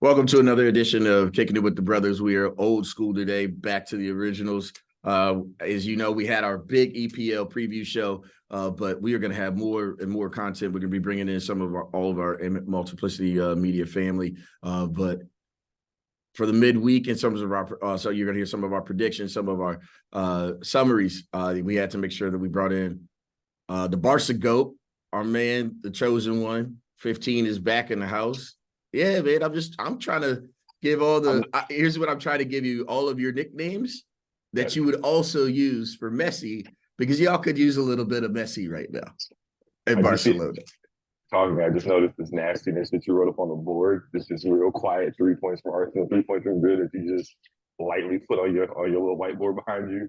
Welcome to another edition of Kicking It with the Brothers. We are old school today, back to the originals. As you know, we had our big EPL preview show, but we are going to have more and more content. We're going to be bringing in all of our Multiplicity Media family. But for the midweek, in terms of our, so you're going to hear some of our predictions, some of our summaries. We had to make sure that we brought in the Barca GOAT, our man, the chosen one. 15 is back in the house. Yeah, man. I'm trying to give here's what I'm trying to give you all of your nicknames that you would also use for Messi, because y'all could use a little bit of Messi right now in Barcelona. I just noticed this nastiness that you wrote up on the board. This is real quiet 3 points from Arsenal, 3 points from good that you just lightly put on your little whiteboard behind you.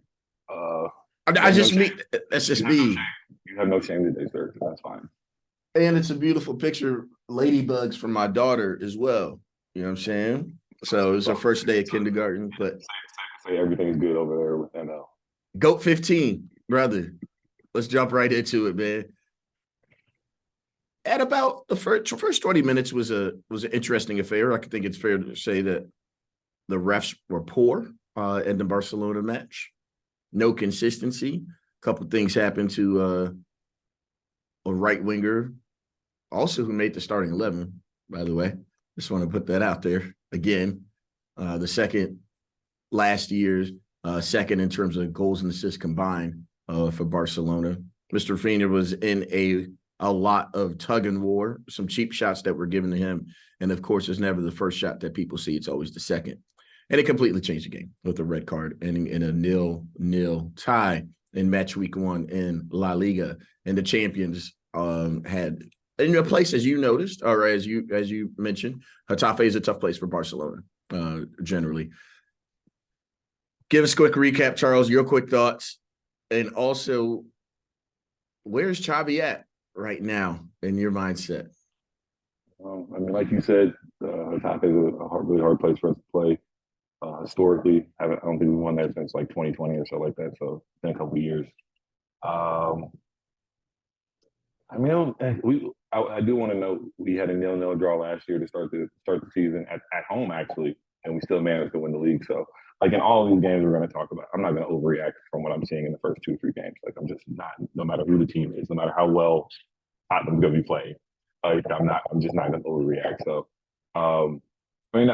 That's just me. You have no shame today, sir. That's fine. And it's a beautiful picture, ladybugs from my daughter as well. You know what I'm saying? So it was her first day of kindergarten, but safe to say everything's good over there with NL. GOAT 15, brother. Let's jump right into it, man. At about the first 20 minutes was an interesting affair. I think it's fair to say that the refs were poor in the Barcelona match. No consistency. A couple things happened to a right winger, also who made the starting 11, by the way. Just want to put that out there again. The second last year's second in terms of goals and assists combined for Barcelona. Mr. Rafinha was in a lot of tug and war, some cheap shots that were given to him. And of course, it's never the first shot that people see. It's always the second. And it completely changed the game with a red card, ending in a 0-0 tie in match week 1 in La Liga. And the champions had in a place, as you noticed, or as you mentioned, Getafe is a tough place for Barcelona, generally. Give us a quick recap, Charles, your quick thoughts. And also, where's Xavi at right now in your mindset? Like you said, Getafe is a really hard place for us to play. Historically, I don't think we won that since like 2020 or so like that. So it's been a couple of years. I do want to note we had a 0-0 draw last year to start the season at home actually, and we still managed to win the league. So like in all of these games we're going to talk about, I'm not going to overreact from what I'm seeing in the first 2 or 3 games. Like I'm just not. No matter who the team is, no matter how well Tottenham's going to be playing, I'm just not going to overreact. So, I mean,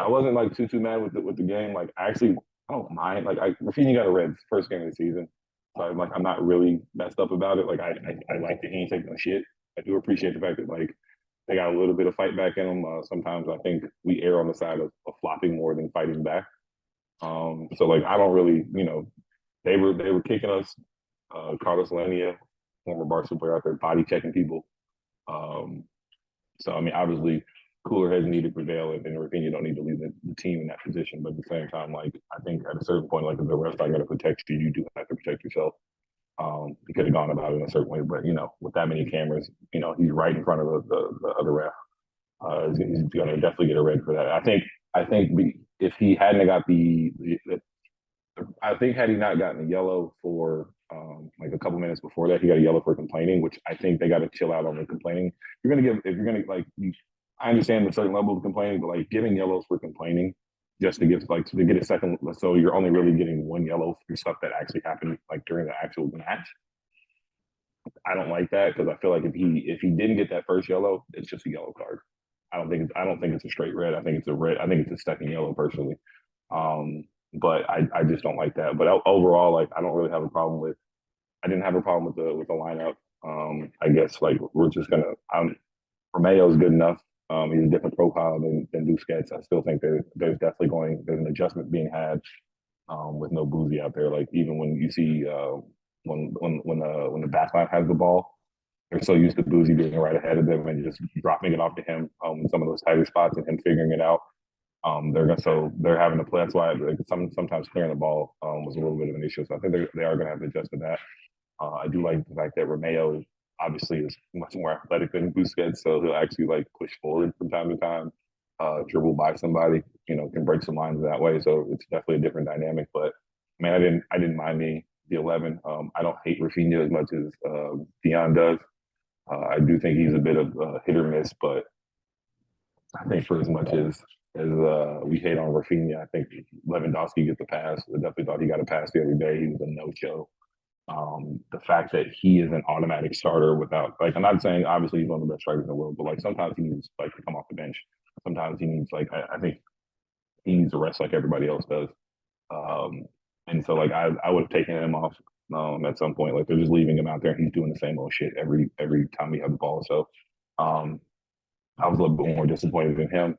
I wasn't like too mad with the game. Like I don't mind. Like Rafinha got a red first game of the season. So I'm not really messed up about it. Like I like that he ain't taking no shit. I do appreciate the fact that like they got a little bit of fight back in them. Sometimes I think we err on the side of flopping more than fighting back. So like I don't really, they were kicking us. Carlos Lenia, former Barcelona player out there, body checking people. So I mean, obviously, cooler heads need to prevail, and Rafinha don't need to leave the team in that position. But at the same time, like I think at a certain point, like if the refs are going to protect you, you do have to protect yourself. He could have gone about it in a certain way, but with that many cameras, he's right in front of the other ref. He's going to definitely get a red for that. I think if he hadn't got I think had he not gotten a yellow for like a couple minutes before that, he got a yellow for complaining, which I think they got to chill out on the complaining. If you're gonna like, I understand the certain level of complaining, but like giving yellows for complaining just to get a second, so you're only really getting one yellow for stuff that actually happened like during the actual match. I don't like that because I feel like if he didn't get that first yellow, it's just a yellow card. I don't think it's a straight red. I think it's a red. I think it's a second yellow personally. But I just don't like that. But overall, like I don't really have a problem with. I didn't have a problem with the lineup. I guess like we're just gonna. Romeo is good enough. He's a different profile than Busquets. I still think there's definitely there's an adjustment being had with no Boozy out there. Like even when you see when the backline has the ball, they're so used to Boozy being right ahead of them and just dropping it off to him in some of those tighter spots and him figuring it out. They're having to play. That's why like, sometimes clearing the ball was a little bit of an issue. So I think they are going to have to adjust to that. I do like the fact that Romeo obviously is much more athletic than Busquets, so he'll actually like push forward from time to time, dribble by somebody, can break some lines that way. So it's definitely a different dynamic. But man, I didn't mind the 11. I don't hate Rafinha as much as Dion does. I do think he's a bit of hit or miss, but I think for as much as we hate on Rafinha, I think Lewandowski gets the pass. I definitely thought he got a pass the other day. He was a no-show. The fact that he is an automatic starter without, like, I'm not saying obviously he's one of the best strikers in the world, but like sometimes he needs like to come off the bench. Sometimes he needs like I think he needs to rest like everybody else does. Um, and so like I would have taken him off at some point. Like they're just leaving him out there and he's doing the same old shit every time we have the ball. So um, I was a little bit more disappointed in him.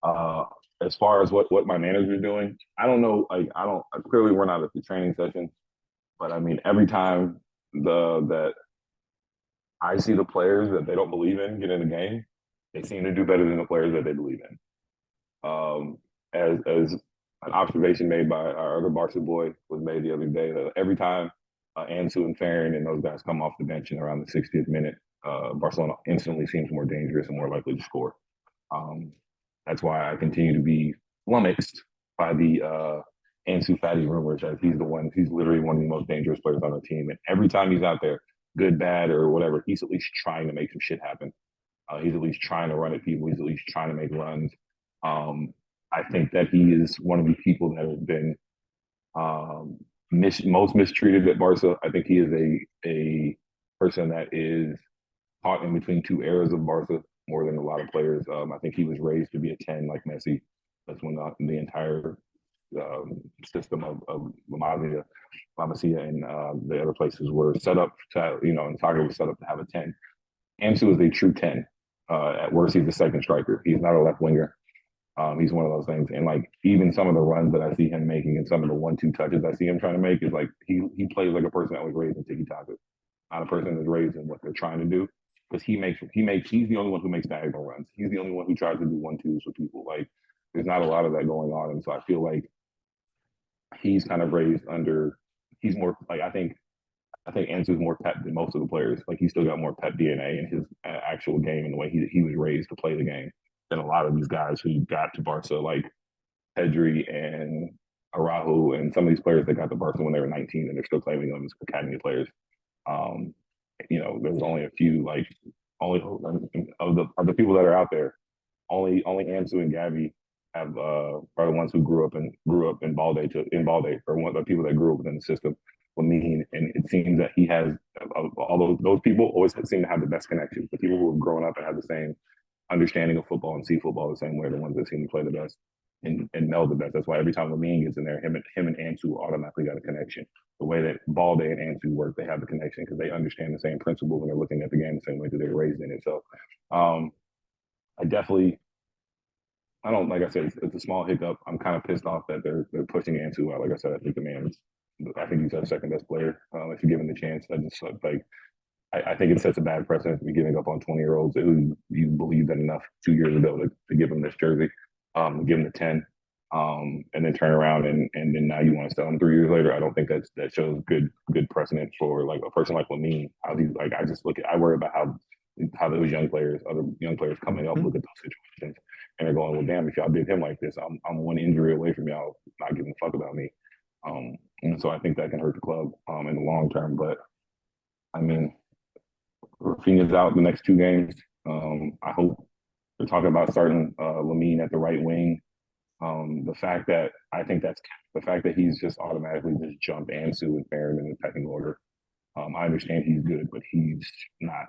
Uh, as far as what my manager's doing, I don't know. Like I don't clearly we're not at the training session, but I mean every time that I see the players that they don't believe in get in the game, they seem to do better than the players that they believe in. As an observation made by our other Barca boy was made the other day that every time Ansu and Farron and those guys come off the bench in around the 60th minute, Barcelona instantly seems more dangerous and more likely to score. Um, that's why I continue to be flummoxed by the Ansu Fati rumors as he's literally one of the most dangerous players on our team. And every time he's out there, good, bad, or whatever, he's at least trying to make some shit happen. He's at least trying to run at people. He's at least trying to make runs. I think that he is one of the people that have been most mistreated at Barca. I think he is a person that is caught in between two eras of Barca more than a lot of players. I think he was raised to be a 10 like Messi. That's when the entire system of La Masia, and the other places were set up to, and Saga was set up to have a 10. Ansu is a true 10. At worst, he's a second striker. He's not a left winger. He's one of those things. And like even some of the runs that I see him making and some of the 1-2 touches I see him trying to make is like he plays like a person that was raised in tiki taka, not a person that's raised in what they're trying to do. Because he's the only one who makes diagonal runs. He's the only one who tries to do 1-2s with people. Like there's not a lot of that going on. And so I feel like he's kind of raised under he's more like I think Ansu's more pep than most of the players. Like he's still got more pep DNA in his actual game and the way he was raised to play the game than a lot of these guys who got to Barca, like Pedri and Araujo and some of these players that got to Barca when they were 19 and they're still claiming them as academy players. Um, there's only a few like only of the people that are out there. Only Ansu and Gavi have are the ones who grew up in Balde or one of the people that grew up within the system. Lamine, and it seems that he has all those people always seem to have the best connections. The people who have grown up and have the same understanding of football and see football the same way are the ones that seem to play the best and know the best. That's why every time Lamine gets in there, him and Ansu automatically got a connection. The way that Balde and Ansu work, they have the connection because they understand the same principles and they're looking at the game the same way that they were raised in it. So I definitely I don't like I said it's a small hiccup. I'm kind of pissed off that they're pushing Ansu out. Like I said, I think he's our second best player. If you give him the chance, I think it sets a bad precedent to be giving up on 20-year-olds who you believed in enough 2 years ago to give them this jersey, give them the 10, and then turn around and then now you want to sell them 3 years later. I don't think that shows good precedent for like a person like Lamine. I worry about how those other young players coming up, look at those situations and they're going, well, damn, if y'all did him like this, I'm one injury away from y'all not giving a fuck about me. And so I think that can hurt the club in the long term. But I mean, Rafinha's out the next 2 games. I hope they're talking about starting Lamine at the right wing. The fact that he's just automatically just jumped Ansu and Farron in the pecking order. I understand he's good, but he's not.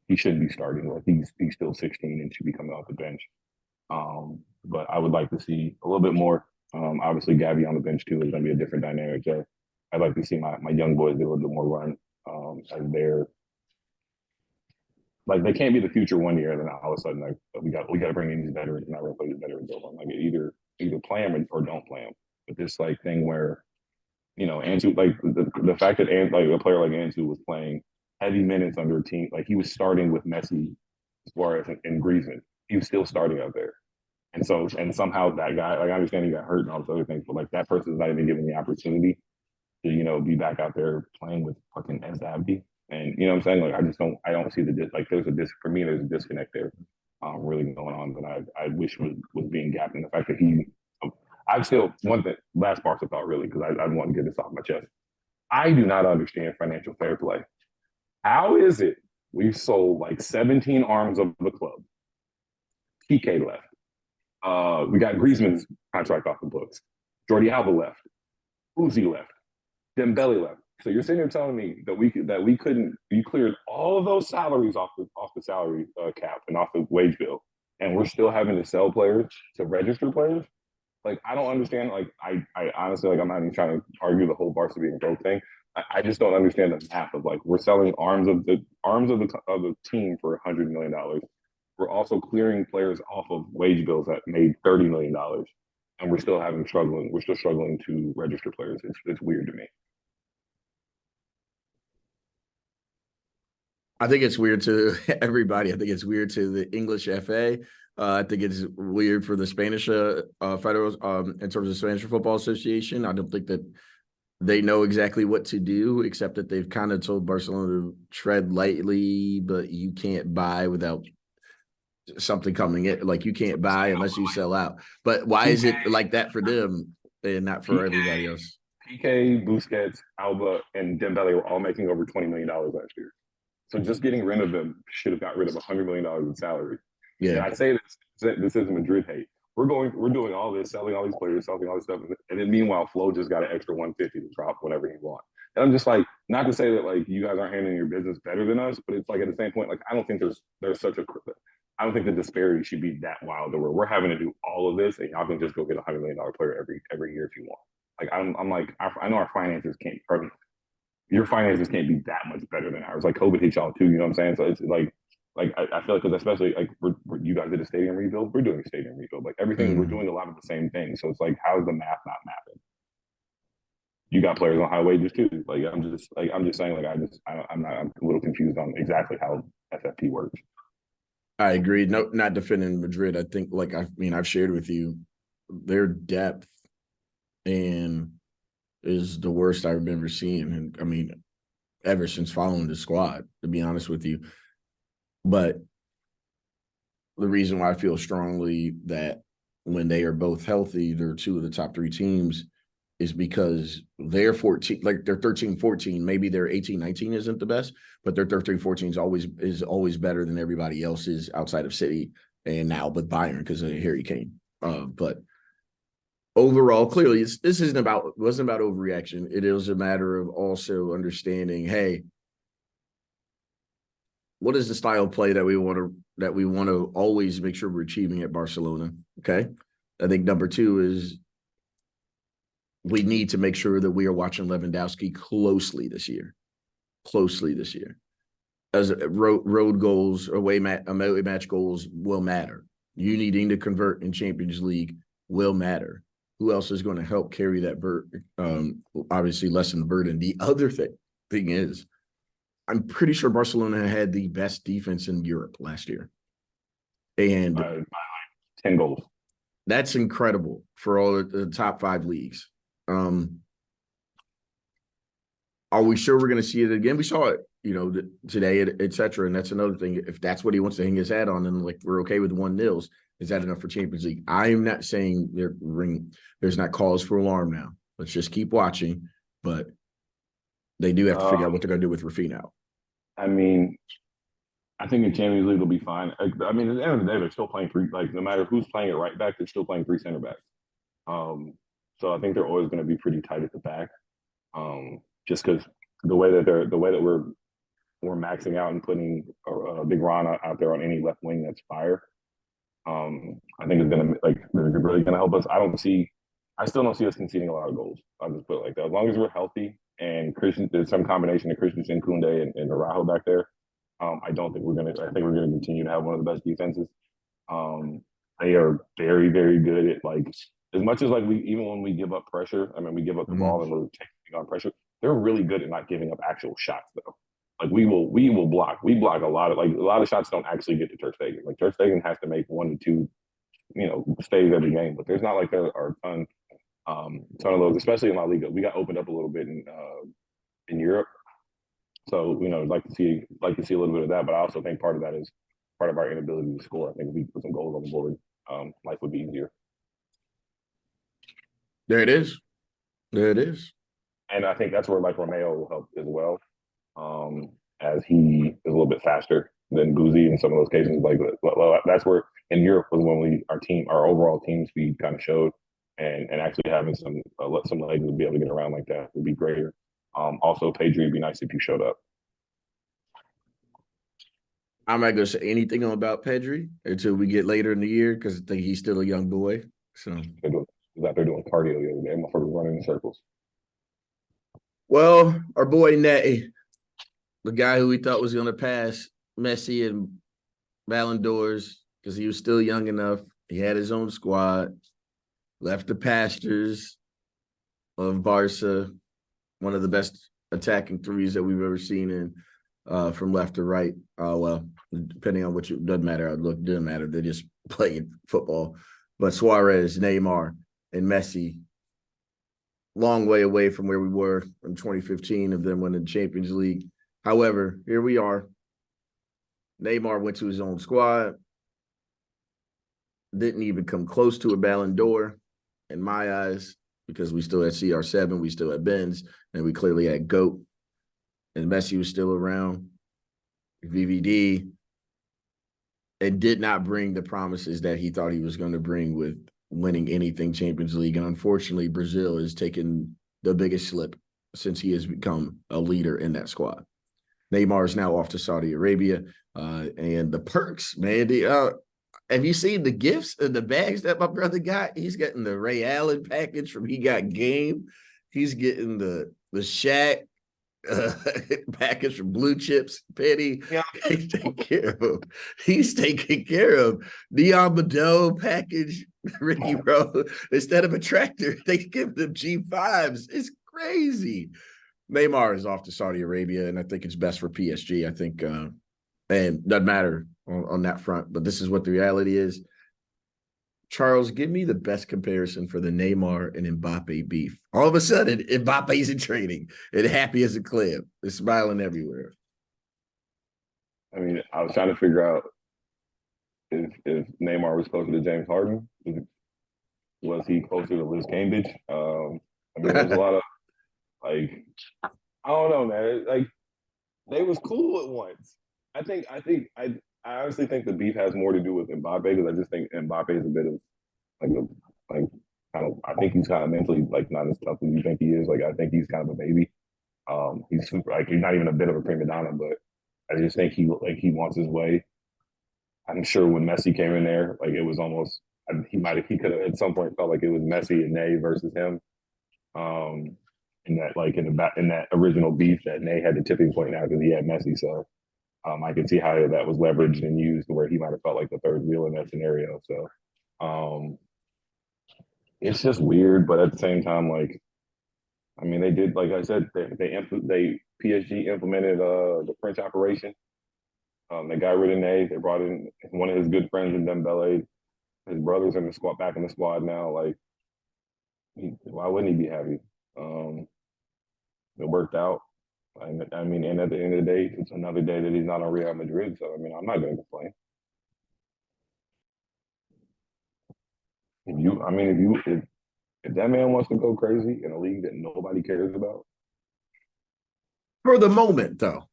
He shouldn't be starting. Like he's still 16 and should be coming off the bench. But I would like to see a little bit more. Obviously, Gavi on the bench too is going to be a different dynamic. So I'd like to see my young boys get a little bit more run as they're like they can't be the future one year and then all of a sudden like we got to bring in these veterans and not replace these veterans. Like either play them or don't play them. But this like thing where Ansu like the fact that like a player like Ansu was playing heavy minutes under a team like he was starting with Messi, Suarez, and Griezmann. He was still starting out there. And somehow that guy, like I understand he got hurt and all those other things, but like that person is not even given the opportunity to, be back out there playing with fucking S Abdi. And you know what I'm saying? Like I don't see for me there's a disconnect there really going on that I wish was being gapped. And the fact that I still one thing last part of thought really, because I want to get this off my chest. I do not understand financial fair play. How is it we've sold like 17 arms of the club, PK left. We got Griezmann's contract off the books. Jordi Alba left. Uzi left. Dembele left. So you're sitting here telling me that we couldn't, you cleared all of those salaries off the salary cap and off the wage bill, and we're still having to sell players to register players. Like, I don't understand. Like, I honestly, like, I'm not even trying to argue the whole Barca being broke thing. I just don't understand the math of, like, we're selling arms of the team for $100 million. We're also clearing players off of wage bills that made $30 million, and we're still struggling. We're still struggling to register players. It's weird to me. I think it's weird to everybody. I think it's weird to the English FA. I think it's weird for the Spanish federal in terms of Spanish Football Association. I don't think that they know exactly what to do, except that they've kind of told Barcelona to tread lightly, but you can't buy without something coming in. Like, you can't buy unless you sell out. But why is it like that for them and not for everybody else? PK, Busquets, Alba, and Dembele were all making over $20 million last year. So just getting rid of them should have got rid of $100 million in salary. Yeah. And I say this is Madrid hate. We're doing all this, selling all these players, selling all this stuff, and then meanwhile, Flo just got an extra 150 to drop whenever he wants. And I'm just like, not to say that like you guys aren't handling your business better than us, but it's like at the same point, like I don't think I don't think the disparity should be that wild where we're having to do all of this and y'all can just go get $100 million player every year if you want. Like I'm like I know our finances can't. Your finances can't be that much better than ours. Like COVID hit y'all too, you know what I'm saying? So it's like I feel like because especially like you guys did a stadium rebuild, we're doing a stadium rebuild. Like everything, we're doing a lot of the same things. So it's like, how is the math not mapping? You got players on high wages too. Like I'm just saying, like I'm a little confused on exactly how FFP works. I agree. No, not defending Madrid. I think, like, I've shared with you, their depth and is the worst I remember seeing. And I mean, ever since following the squad, to be honest with you. But the reason why I feel strongly that when they are both healthy, they're two of the top three teams is because they're 14, like they're 13, 14. Maybe their 18, 19 isn't the best, but their 13, 14 is always better than everybody else's outside of City and now with Bayern because of Harry Kane. But overall, clearly, this wasn't about overreaction. It is a matter of also understanding, hey, what is the style of play that we want to always make sure we're achieving at Barcelona? Okay. I think number two is we need to make sure that we are watching Lewandowski closely this year. As road goals, away match goals will matter. You needing to convert in Champions League will matter. Who else is going to help carry that burden? Obviously, lessen the burden. The other thing is, I'm pretty sure Barcelona had the best defense in Europe last year. And 10 goals. That's incredible for all the top five leagues. Are we sure we're going to see it again? We saw it, today, et cetera. And that's another thing. If that's what he wants to hang his hat on, then like we're okay with 1-0. Is that enough for Champions League? I am not saying there's not cause for alarm now. Let's just keep watching. But they do have to figure out what they're going to do with Rafinha. I mean, I think in Champions League will be fine. I mean, at the end of the day, they're still playing three. Like no matter who's playing it right back, they're still playing three center backs. So I think they're always going to be pretty tight at the back. Just because the way that we're maxing out and putting Big Ron out there on any left wing that's fire. I think it's they're really gonna help us. I still don't see us conceding a lot of goals. I'll just put it like that. As long as we're healthy and there's some combination of Christensen, Koundé, and Araujo back there. I think we're gonna continue to have one of the best defenses. They are very, very good at like as much as like even when we give up pressure. I mean, we give up the ball and we're taking on pressure. They're really good at not giving up actual shots though. Like we will block. We block a lot of shots don't actually get to Ter Stegen. Like Ter Stegen has to make 1 to 2, stays every game. But there's not like there are a ton of those, especially in La Liga. We got opened up a little bit in Europe, so like to see a little bit of that. But I also think part of that is part of our inability to score. I think if we put some goals on the board, life would be easier. There it is. And I think that's where like Romeo will help as well. As he is a little bit faster than Boozy in some of those cases. Like that's where in Europe was when our overall team speed kind of showed, and actually having some legs to be able to get around like that would be greater. Also, Pedri would be nice if you showed up. I'm not gonna say anything about Pedri until we get later in the year because I think he's still a young boy. So, He's out there doing cardio the other day. Motherfuckers running in circles. well, our boy Ney, the guy who we thought was gonna pass Messi and Ballon d'Ors because he was still young enough. He had his own squad, left the pastures of Barca, one of the best attacking threes that we've ever seen in from left to right. Well, depending on what doesn't matter. Look, doesn't matter. They're just playing football. But Suarez, Neymar, and Messi, long way away from where we were in 2015 of them winning the Champions League. However, here we are. Neymar went to his own squad. Didn't even come close to a Ballon d'Or in my eyes because we still had CR7, we still had Benz, and we clearly had GOAT. And Messi was still around, VVD, and did not bring the promises that he thought he was going to bring with winning anything Champions League. And unfortunately, Brazil has taken the biggest slip since he has become a leader in that squad. Neymar is now off to Saudi Arabia. And the perks, man, have you seen the gifts and the bags that my brother got? He's getting the Ray Allen package from He Got Game. He's getting the Shaq package from Blue Chips, Penny. Yeah. He's taking care of him. He's taking care of Neon Bedell package, Ricky Rose. Instead of a tractor, they give them G5s. It's crazy. Neymar is off to Saudi Arabia, and I think it's best for PSG. I think, and doesn't matter on that front, but this is what the reality is. Charles, give me the best comparison for the Neymar and Mbappe beef. All of a sudden, Mbappe's in training and happy as a clam. They're smiling everywhere. I mean, I was trying to figure out if Neymar was closer to James Harden. Was he closer to Liz Cambridge? I mean, there's a lot of like, I don't know, man. Like, they was cool at once. I honestly think the beef has more to do with Mbappe because I just think Mbappe is a bit of like kind of I think he's kind of mentally like not as tough as you think he is. Like I think he's kind of a baby. He's super like he's not even a bit of a prima donna, but I just think he wants his way. I'm sure when Messi came in there, like it was almost he could have at some point felt like it was Messi and Ney versus him. In that like in that original beef that Ney had the tipping point now because he had Messi. So I can see how that was leveraged and used where he might have felt like the third wheel in that scenario. So it's just weird, but at the same time, like I mean, they did like I said, they PSG implemented the French operation. They got rid of Ney. They brought in one of his good friends in Dembele. His brother's in the squad, back in the squad now. Like, why wouldn't he be happy? It worked out. I mean, and at the end of the day, it's another day that he's not on Real Madrid. So I mean, I'm not going to complain. If that man wants to go crazy in a league that nobody cares about, For the moment, though,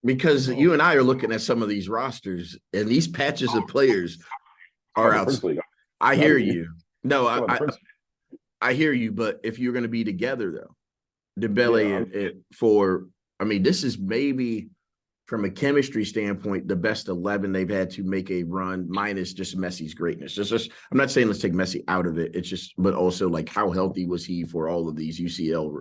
because you and I are looking at some of these rosters and these patches of players are out. I hear you. No, I hear you. But if you're going to be together, though, Dembele for, I mean, this is maybe from a chemistry standpoint, the best 11 they've had to make a run, minus just Messi's greatness. I'm not saying let's take Messi out of it. It's just, but also like how healthy was he for all of these UCL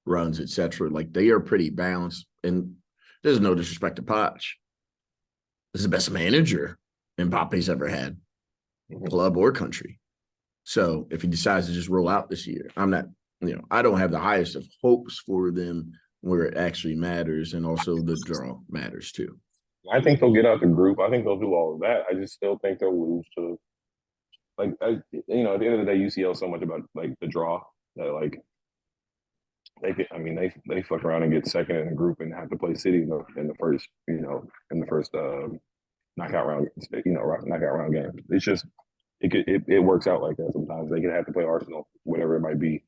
runs, etc. Like they are pretty balanced. And there's no disrespect to Poch. This is the best manager Mbappe's ever had, club or country. So if he decides to just roll out this year, I'm not, I don't have the highest of hopes for them where it actually matters, and also the draw matters too. I think they'll get out the group. I think they'll do all of that. I just still think they'll lose to, at the end of the day, UCL so much about like the draw that like they fuck around and get second in the group and have to play City in the first knockout round game. It's just it works out like that sometimes. They could have to play Arsenal, whatever it might be.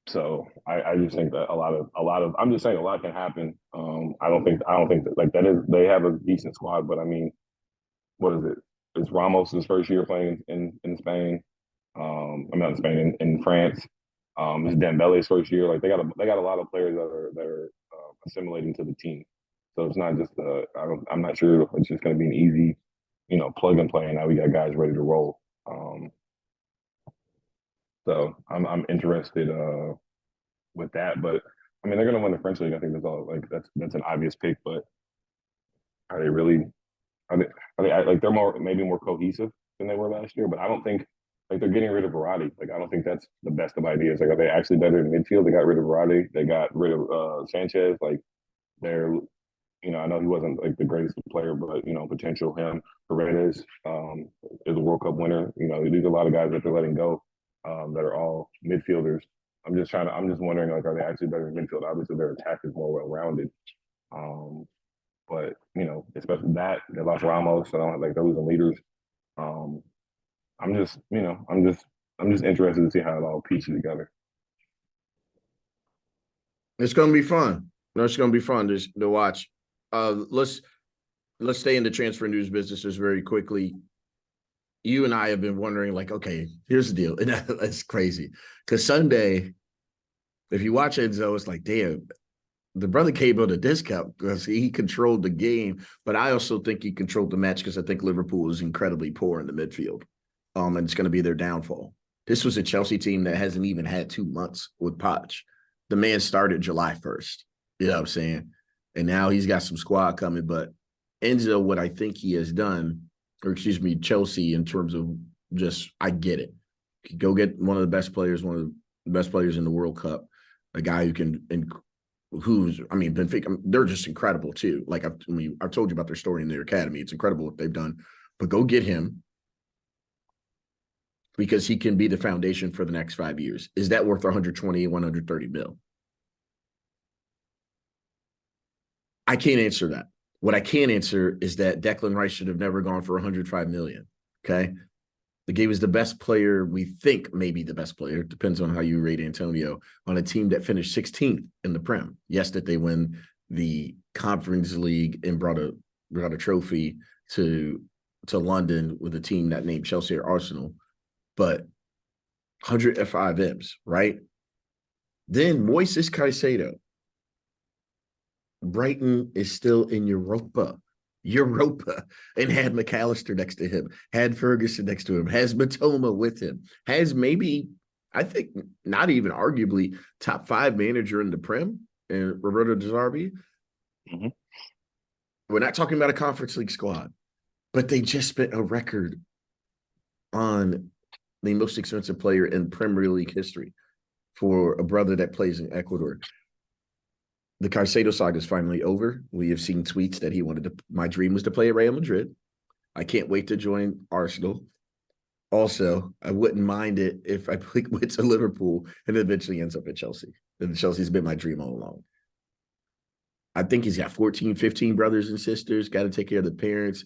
So I just think that a lot of I'm just saying a lot can happen. I don't think that like that is they have a decent squad, but I mean what is it? It's Ramos' first year playing in Spain. I'm not in Spain, in France. It's Dembele's first year. Like they got a lot of players that are assimilating to the team. So it's not just I'm not sure it's just going to be an easy, plug and play. And now we got guys ready to roll. So I'm interested with that. But I mean, they're going to win the French league. I think that's an obvious pick. But are they really? Are they like they're maybe more cohesive than they were last year? But I don't think like they're getting rid of Verratti. Like I don't think that's the best of ideas. Like are they actually better in midfield? They got rid of Verratti. They got rid of Sanchez. Like they're I know he wasn't like the greatest player, but potential him. Paredes is a World Cup winner. These are a lot of guys that they're letting go that are all midfielders. I'm just wondering like are they actually better in midfield? Obviously their attack is more well rounded. But especially that they lost Ramos, so like they're losing leaders. Um, I'm just I'm just interested to see how it all pieces together. It's going to be fun. No, it's going to be fun to watch. Let's stay in the transfer news businesses very quickly. You and I have been wondering, like, okay, here's the deal. And that's crazy. Because Sunday, if you watch Enzo, it's like, damn, the brother came on a discount because he controlled the game. But I also think he controlled the match because I think Liverpool is incredibly poor in the midfield. And it's going to be their downfall. This was a Chelsea team that hasn't even had 2 months with Poch. The man started July 1st. You know what I'm saying? And now he's got some squad coming. But Enzo, what I think he has done, or excuse me, Chelsea, in terms of just, I get it. Go get one of the best players in the World Cup, a guy who can, and Benfica, they're just incredible too. Like I've told you about their story in their academy. It's incredible what they've done. But go get him because he can be the foundation for the next 5 years. Is that worth 120, 130 mil? I can't answer that. What I can answer is that Declan Rice should have never gone for 105 million. Okay. The game was the best player, we think maybe the best player, depends on how you rate Antonio, on a team that finished 16th in the Prem. Yes, that they win the Conference League and brought a trophy to London with a team that named Chelsea or Arsenal, but 105 M's, right? Then Moises Caicedo. Brighton is still in Europa, and had McAllister next to him, had Ferguson next to him, has Matoma with him, has maybe, I think, not even arguably top 5 manager in the Prem, and Roberto De Zerbi. Mm-hmm. We're not talking about a Conference League squad, but they just spent a record on the most expensive player in Premier League history for a brother that plays in Ecuador. The Caicedo saga is finally over. We have seen tweets that he wanted to. My dream was to play at Real Madrid. I can't wait to join Arsenal. Also, I wouldn't mind it if I went to Liverpool and eventually ends up at Chelsea. And Chelsea's been my dream all along. I think he's got 14, 15 brothers and sisters, got to take care of the parents.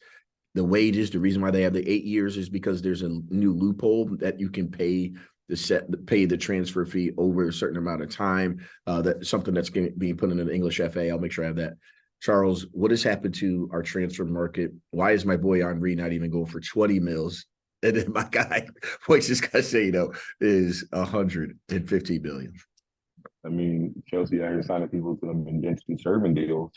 The wages, the reason why they have the 8 years is because there's a new loophole that you can pay the transfer fee over a certain amount of time. That's something that's being put into the English FA. I'll make sure I have that. Charles, what has happened to our transfer market? Why is my boy Henry not even going for 20 mils? And then my guy, Moises Caicedo, is 150 million. I mean, Chelsea out here signing people to them indentured servant deals.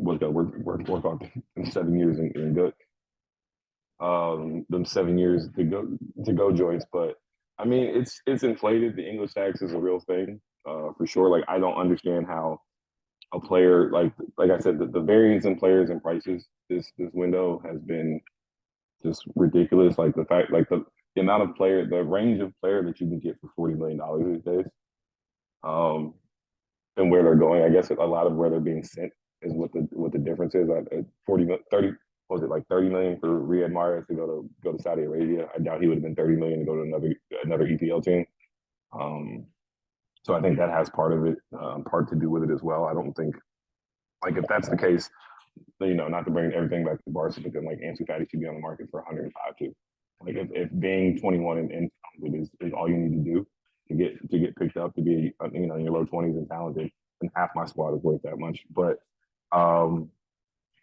Work out in 7 years and good. Them 7 years to go joints, but I mean it's inflated. The English tax is a real thing for sure. Like I don't understand how a player like I said the variance in players and prices this window has been just ridiculous. Like the fact like the amount of the range of player that you can get for $40 million these days, and where they're going. I guess a lot of where they're being sent is what the difference is. 30 was it like 30 million for Riyad Mahrez to go to Saudi Arabia? I doubt he would have been 30 million to go to another EPL team. So I think that has part of it, part to do with it as well. I don't think like if that's the case, not to bring everything back to Barca, but then like Ansu Fati should be on the market for 105 too. Like if being 21 and talented is all you need to do to get picked up to be in your low 20s and talented, and half my squad is worth that much. But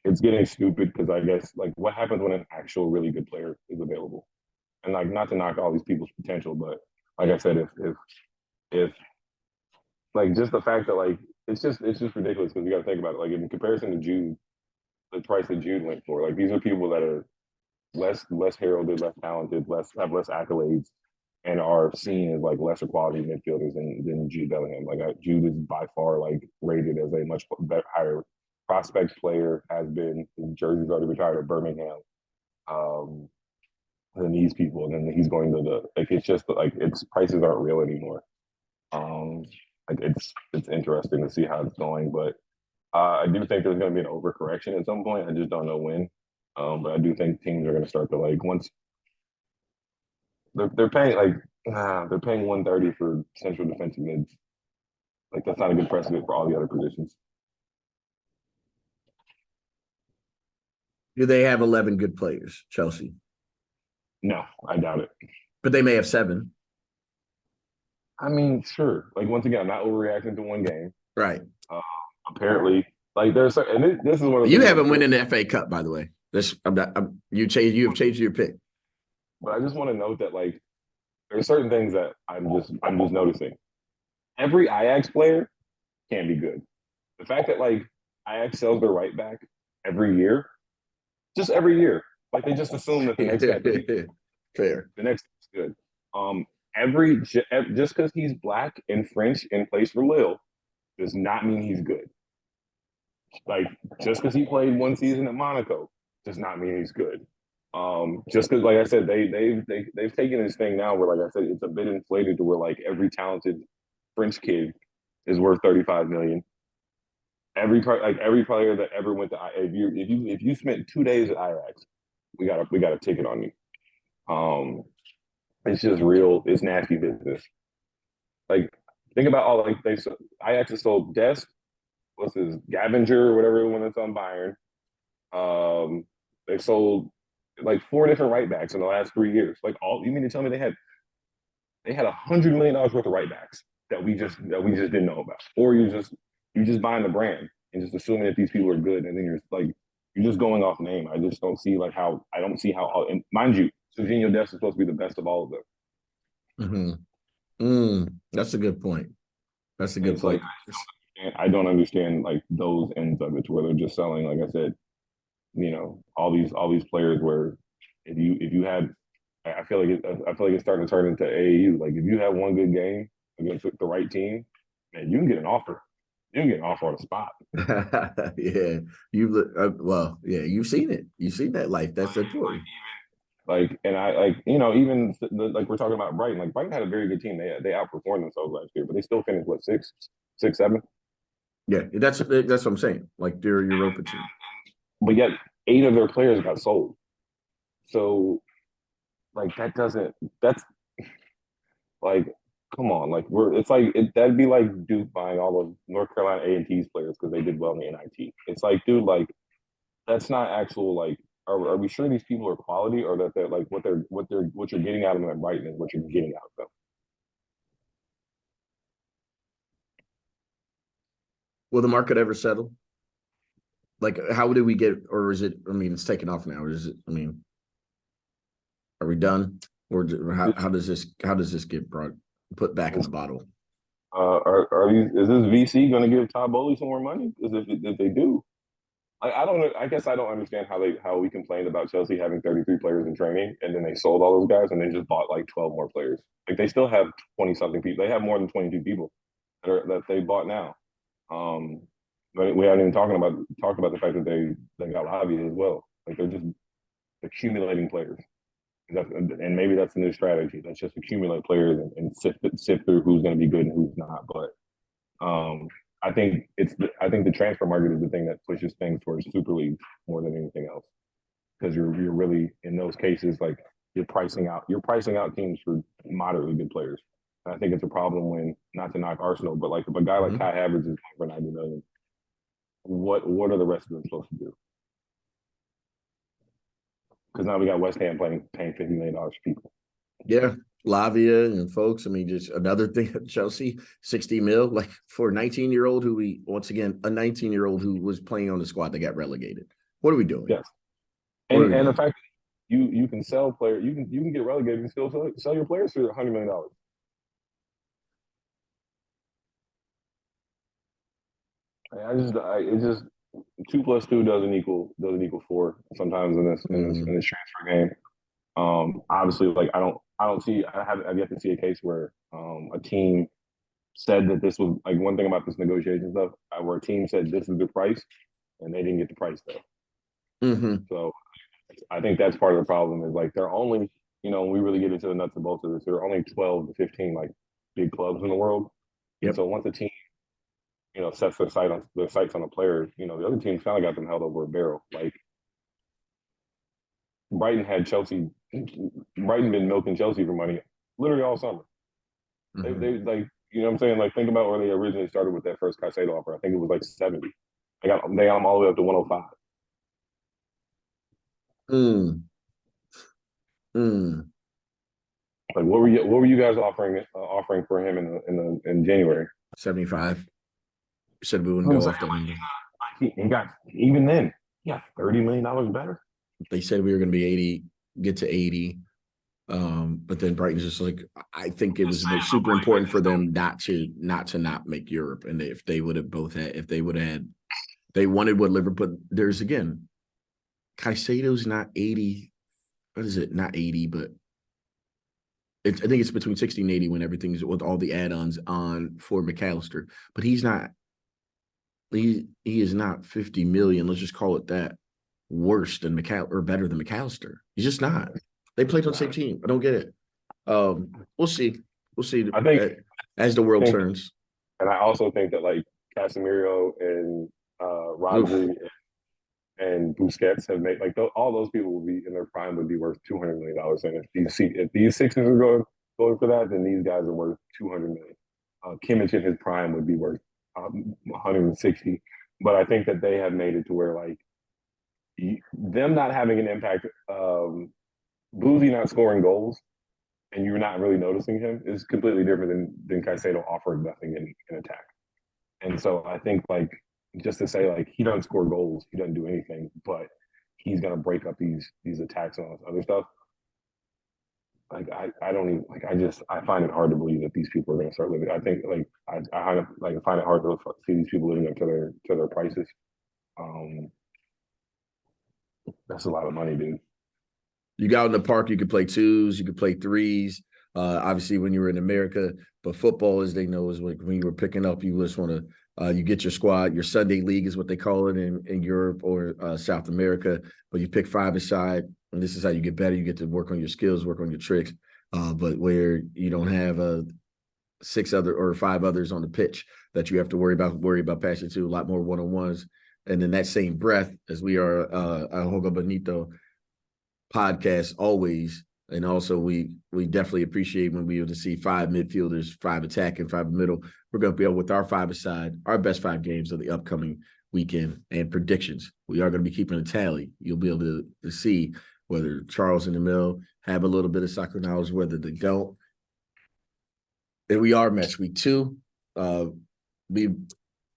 it's getting stupid because I guess like what happens when an actual really good player is available? And like not to knock all these people's potential, but like I said, if like just the fact that like it's just ridiculous because you got to think about it. Like in comparison to Jude, the price that Jude went for, like these are people that are less heralded, less talented, less accolades, and are seen as like lesser quality midfielders than Jude Bellingham. Like Jude is by far like rated as a much better, higher prospect player. Has been his jersey's already retired at Birmingham. Um, than these people, and then he's going to the like. It's just like its prices aren't real anymore. Um, like it's interesting to see how it's going, but I do think there's going to be an overcorrection at some point. I just don't know when. But I do think teams are going to start to like once they're paying like they're paying 130 for central defensive mids. Like that's not a good precedent for all the other positions. Do they have 11 good players, Chelsea? No, I doubt it. But they may have 7. I mean, sure. Like once again, I'm not overreacting to one game. Right. Uh, apparently, like there's and this is one of the You things haven't won in the FA Cup, by the way. You have changed your pick. but I just want to note that like there's certain things that I'm just noticing. Every Ajax player can be good. The fact that like Ajax sells their right back every year, just every year, like they just assume that the next guy, Fair. the next is good. Um, every just because he's black and French and plays for Lille does not mean he's good. Like just because he played one season at Monaco does not mean he's good. Just because, like I said, they've taken this thing now where, like I said, it's a bit inflated to where like every talented French kid is worth 35 million. Every player that ever went to if you spent 2 days at Ajax, we got a ticket on you. It's just real. It's nasty business. Like think about all like they Ajax has sold Dest, what's his Gavinger or whatever the one that's on Bayern. They sold like 4 different right backs in the last 3 years. Like all you mean to tell me they had $100 million worth of right backs that we just didn't know about, or you just buying the brand and just assuming that these people are good, and then you're just going off name. I just don't see like how I don't see how. And mind you, Serginho Dest is supposed to be the best of all of them. That's a good point. That's a good point. Like I don't understand like those ends of it, to where they're just selling, like I said, all these players where if you had I feel like it's starting to turn into AAU. Like if you have one good game against the right team, man, you can get an offer. You can get an offer on the spot. Yeah, you've seen it. You've seen that life. That's important. Like and I like even like we're talking about Brighton. Like Brighton had a very good team. They outperformed themselves last year, but they still finished what six, seven. Yeah, that's what I'm saying. Like they're a Europa team. But yet 8 of their players got sold. So like that's like come on, like that'd be like Duke buying all of North Carolina A&T's players because they did well in the NIT. It's like, dude, like that's not actual like are we sure these people are quality, or that they're like what you're getting out of them at Brighton is what you're getting out of them? Will the market ever settle? Like, how did we get, or is it? I mean, it's taken off now. Or is it? I mean, are we done, or how does this get put back in the bottle? Are these is this VC going to give Todd Bowley some more money? Because if they do, I don't know. I guess I don't understand how we complained about Chelsea having 33 players in training, and then they sold all those guys and then just bought like 12 more players. Like they still have 20 something people. They have more than 22 people that they bought now. Um, but we haven't even talked about the fact that they got Lavia as well. Like they're just accumulating players. And maybe that's the new strategy. Let's just accumulate players and sift through who's going to be good and who's not. But I think the transfer market is the thing that pushes things towards super leagues more than anything else, because you're really in those cases like you're pricing out teams for moderately good players. And I think it's a problem when, not to knock Arsenal, but like if a guy like Kai Havertz is going for 90 million, what are the rest of them supposed to do? Because now we got West Ham paying $50 million for people. Yeah, Lavia and folks. I mean, just another thing. Chelsea, 60 mil, like for a 19-year-old who a 19-year-old who was playing on the squad that got relegated. What are we doing? Yes, What are we and the doing? fact that you can sell players, you can get relegated and still sell your players for $100 million. It just 2 plus 2 doesn't equal 4 sometimes in this Mm, transfer game. Obviously, like I've yet to see a case where a team said that this was like one thing about this negotiation stuff, where a team said this is the price and they didn't get the price though. hmm So I think that's part of the problem is like they're only, when we really get into the nuts and bolts of this, there are only 12 to 15 like big clubs in the world. And Yep. so once a team, sets their sights on a player, the other teams kind of got them held over a barrel. Like Brighton had Chelsea, Brighton been milking Chelsea for money literally all summer. hmm They like, what I'm saying? Like think about where they originally started with that first Caicedo offer. I think it was like 70. They got them all the way up to 105. Mm, mm. Like what were you guys offering for him in January? 75. Said we wouldn't I'm go saying off that number. he got even then he got $30 million better. They said we were going to be 80, get to 80. But then Brighton's just like, I think it Just was saying, super like important for them not make Europe. And if they would have if they would have had, they wanted what Liverpool, there's again, Caicedo's not 80. What is it? Not 80, but I think it's between 60 and 80 when everything's with all the add-ons on for McAllister. But he is not 50 million. Let's just call it that. Worse than McAllister or better than McAllister. He's just not. They played on the same team. I don't get it. We'll see. We'll see I think as the world think turns. and I also think that like Casemiro and Oof. Rodri and Busquets have made like all those people would be in their prime would be worth $200 million. And if these Sixers are going for that, then these guys are worth 200 million. Kimmich in his prime would be worth 160. But I think that they have made it to where like them not having an impact, Boozy not scoring goals, and you're not really noticing him is completely different than Caicedo offering nothing in attack. And so I think like just to say like he doesn't score goals, he doesn't do anything, but he's gonna break up these attacks and all this other stuff. Like I don't even like I find it hard to believe that these people are gonna start living. I think like I find it hard to see these people living up to their prices. Um, that's a lot of money, dude. You got in the park, you could play twos, you could play threes. Obviously, when you were in America, but football, as they know, is like when you were picking up, you just want to you get your squad. Your Sunday league is what they call it in Europe or South America. But you pick five aside, and this is how you get better. You get to work on your skills, work on your tricks. But where you don't have six other or five others on the pitch that you have to worry about passing to, a lot more one-on-ones. And in that same breath, as we are a Hoga Bonito podcast always, and also we definitely appreciate when we able to see five midfielders, five attacking, five middle. We're going to be able with our five aside, our best 5 games of the upcoming weekend and predictions. We are going to be keeping a tally. You'll be able to see whether Charles and Emil have a little bit of soccer knowledge, whether they don't. And we are match week 2. Be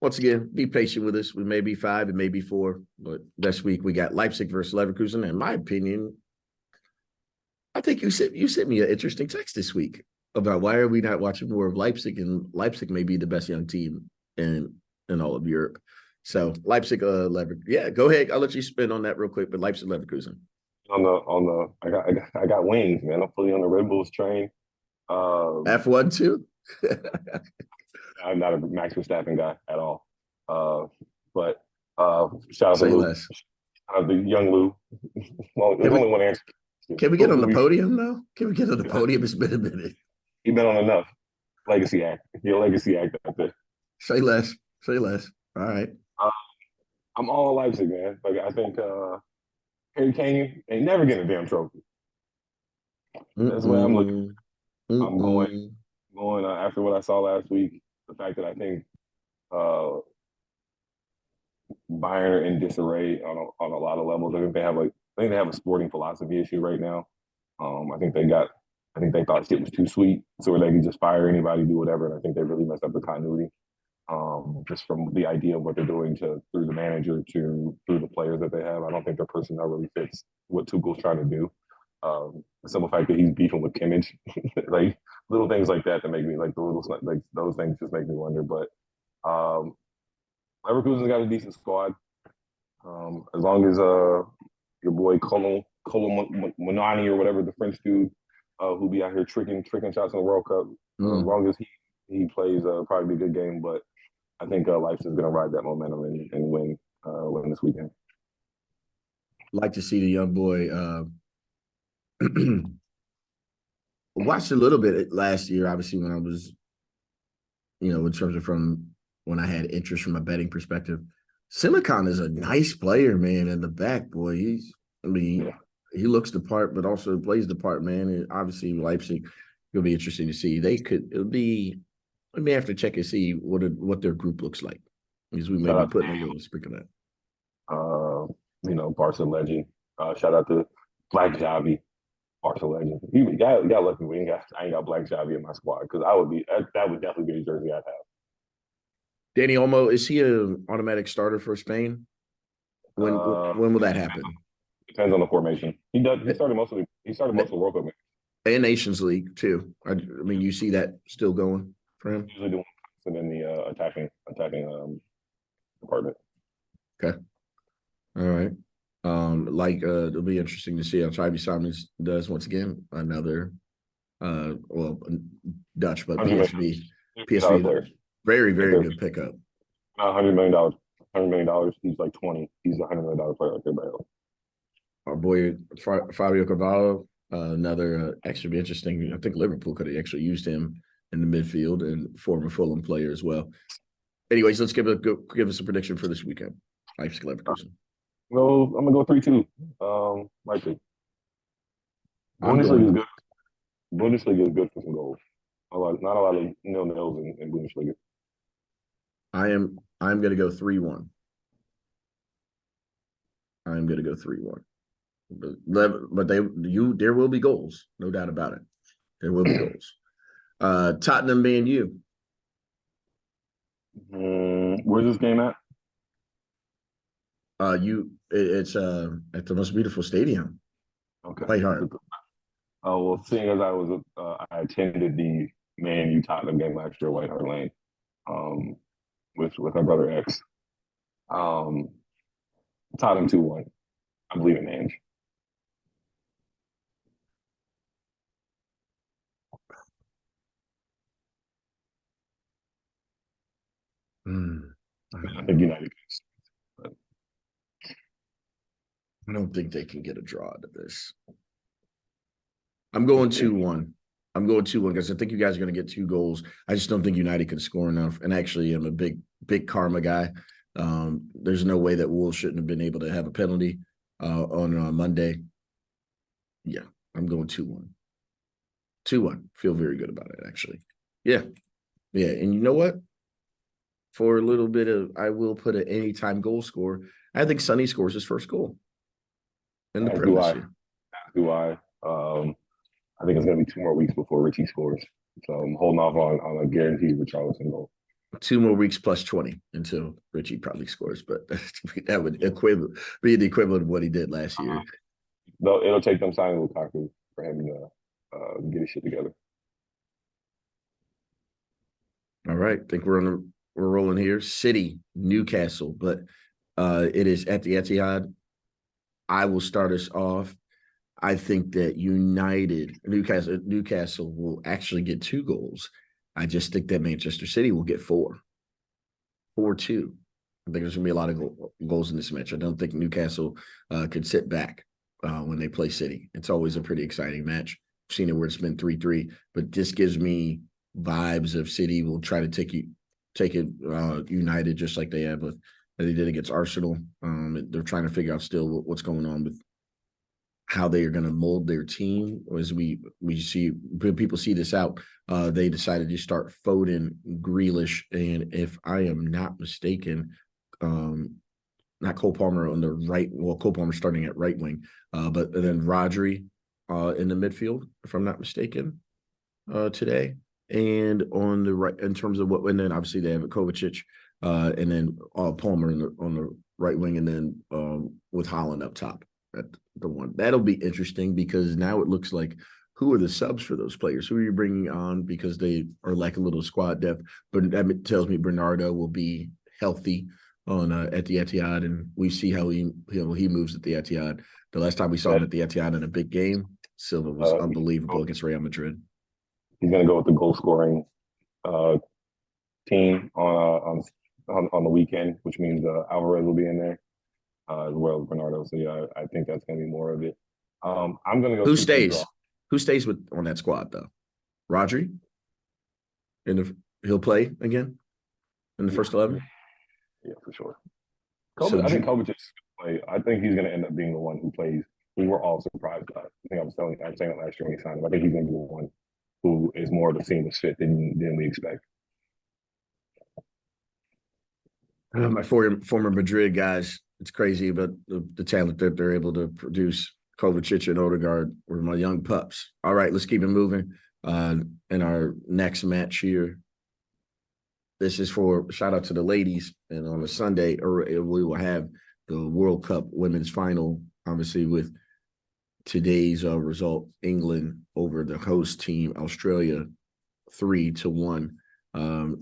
Once again, be patient with us. We may be 5, it may be 4, but this week we got Leipzig versus Leverkusen. In my opinion, I think you sent me an interesting text this week about why are we not watching more of Leipzig, and Leipzig may be the best young team in all of Europe. So Leipzig, yeah, go ahead. I'll let you spin on that real quick. But Leipzig, Leverkusen, I got wings, man. I'm fully on the Red Bulls train. F1 too. I'm not a Max Verstappen guy at all. But shout out to Say Lou, less. the young Lou. Well, Can there's we only one answer. can we get on the podium now? Can we get on the podium? It's been a minute. He been on enough. Legacy act. Your legacy act out there. Say less. Say less. All right. Uh, I'm all Leipzig, man. Like I think Harry Kane ain't never getting a damn trophy. That's the way I'm looking. Mm-mm. I'm going Mm-mm. after what I saw last week. The fact that I think uh, Bayern are in disarray on a lot of levels. I think they have a sporting philosophy issue right now. I think they thought shit was too sweet, so where they could just fire anybody, do whatever. And I think they really messed up the continuity. just from the idea of what they're doing through the manager to through the players that they have. I don't think their personnel really fits what Tuchel's trying to do. The simple fact that he's beefing with Kimmich, like little things like that make me like like those things just make me wonder. But Leverkusen's got a decent squad. As long as your boy Monani or whatever the French dude who be out here tricking shots in the World Cup, as long as he plays, probably be a good game. But I think Leipzig is going to ride that momentum and win this weekend. Like to see the young boy. Watched a little bit last year, obviously, when I was, in terms of from when I had interest from a betting perspective. Silicon is a nice player, man, in the back, boy. He looks the part, but also plays the part, man. And obviously, Leipzig, it'll be interesting to see. We may have to check and see what their group looks like, because we may be putting a little speak of that. Barca legend. Shout out to Black Javi, Barca legend. You got lucky I ain't got Black Javi in my squad, because that would definitely be the jersey I'd have. Danny Olmo, is he an automatic starter for Spain? When will that happen? Depends on the formation. He started most of the World Cup. And Nations League too. I mean, you see that still going for him? Usually doing in the attacking department. Okay. All right. It'll be interesting to see how Xavi Simons does once again. Another Dutch, but PSV player. Very, very good pickup. $100 million. He's like 20. He's a $100 million player right there by him. Our boy Fabio Carvalho, another actually be interesting. I think Liverpool could have actually used him in the midfield, and former Fulham player as well. Anyways, let's give us a prediction for this weekend. Leipzig Leverkusen. I'm gonna go 3-2. Leipzig. Bundesliga is good. Bundesliga is good for some goals. Not a lot of nil-nils in Bundesliga. I'm going to go 3-1. I'm going to go 3-1. But there will be goals, no doubt about it. There will be goals. Tottenham Man U. Where's this game at? It's at the most beautiful stadium. Okay. White Hart. Oh, well, seeing as I attended the Man U Tottenham game last year at White Hart Lane, with my brother X. Tottenham 2-1. I believe in Ange. I think United. I don't think they can get a draw out of this. I'm going 2-1. I'm going 2-1 because I think you guys are going to get 2 goals. I just don't think United can score enough. And actually, I'm a big karma guy. There's no way that Wolves shouldn't have been able to have a penalty on Monday. Yeah, I'm going 2-1. 2-1. Feel very good about it, actually. Yeah. And you know what? For a little bit of, I will put an anytime goal score. I think Sonny scores his first goal in the Premier League. Do I? I think it's going to be 2 more weeks before Richie scores. So I'm holding off on a guaranteed Richarlison goal. 2 more weeks plus 20 until Richie probably scores, but that would be the equivalent of what he did last year. No, it'll take them signing Lukaku for him to get his shit together. All right, I think we're rolling here. City, Newcastle, but it is at the Etihad. I will start us off. I think that Newcastle will actually get 2 goals. I just think that Manchester City will get 4. 4-2. I think there's going to be a lot of goals in this match. I don't think Newcastle could sit back when they play City. It's always a pretty exciting match. I've seen it where it's been 3-3, but this gives me vibes of City will try to take it United just like they did against Arsenal. They're trying to figure out still what's going on with how they are going to mold their team. As we see, when people see this out, they decided to start Foden, Grealish, and if I am not mistaken, not Cole Palmer on the right. Well, Cole Palmer starting at right wing, but then Rodri in the midfield, if I'm not mistaken, today. And on the right, in terms of what, and then obviously they have Kovacic, and then Palmer on the right wing, and then with Holland up top at the one. That'll be interesting because now it looks like who are the subs for those players? Who are you bringing on because they are like a little squad depth? But that tells me Bernardo will be healthy on at the Etihad, and we see how he moves at the Etihad. The last time we saw him at the Etihad in a big game, Silva was unbelievable against Real Madrid. He's going to go with the goal scoring team on the weekend, which means Alvarez will be in there as well as Bernardo. So yeah, I think that's going to be more of it. I'm going to go. Who stays? Who stays on that squad though? Rodri, he'll play again in the first 11. Yeah, for sure. I think Kovacic play. I think he's going to end up being the one who plays. We were all surprised by it. I think I was saying it last year when he signed him. I think he's going to be the one who is more of a seamless fit than we expect. My former Madrid guys, it's crazy, but the talent that they're able to produce. Kovacic and Odegaard were my young pups. All right, let's keep it moving. In our next match here, this is for shout out to the ladies. And on a Sunday, we will have the World Cup women's final, obviously with today's result, England over the host team, Australia, 3-1.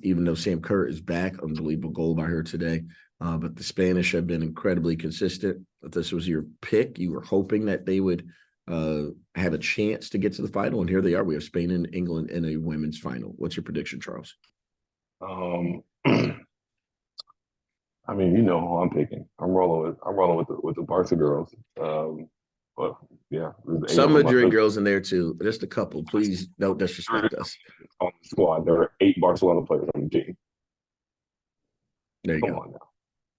Even though Sam Kerr is back, unbelievable goal by her today. But the Spanish have been incredibly consistent. If this was your pick, you were hoping that they would have a chance to get to the final, and here they are. We have Spain and England in a women's final. What's your prediction, Charles? I mean, you know who I'm picking. I'm rolling with the Barca girls. But yeah, some Madrid girls in there too. Just a couple. Please don't disrespect us. On the squad, there are 8 Barcelona players on the team. There you Come go. on now.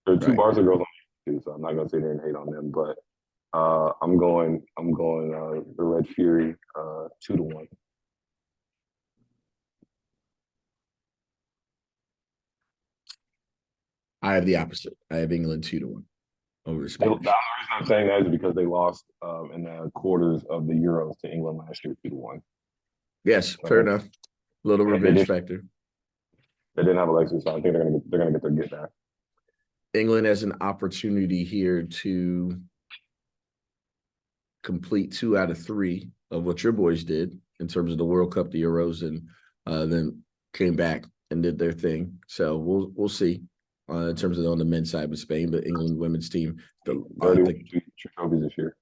There are 2 Barca girls on the team, so I'm not gonna sit here and hate on them. But I'm going the Red Fury 2-1. I have the opposite. I have England 2-1 over the Spanish. The reason I'm saying that is because they lost in the quarters of the Euros to England last year 2-1. Yes, fair enough. Little revenge factor. They didn't have Alexis, so I think they're gonna get their get back. England has an opportunity here to complete 2 out of 3 of what your boys did in terms of the World Cup, the Euros, and then came back and did their thing. So we'll see in terms of on the men's side with Spain, but England women's team, the trophies this year.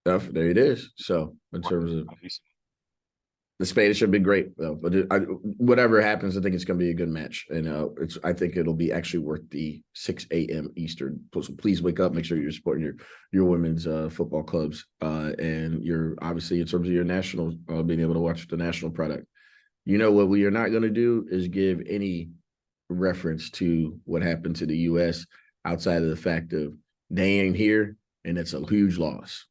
There it is. So in terms of the Spanish have been great though, but whatever happens, I think it's going to be a good match, and I think it'll be actually worth the 6 a.m. Eastern. So please wake up, make sure you're supporting your women's football clubs, and you're obviously in terms of your national being able to watch the national product. You know what we are not going to do is give any reference to what happened to the U.S. outside of the fact of they ain't here, and it's a huge loss.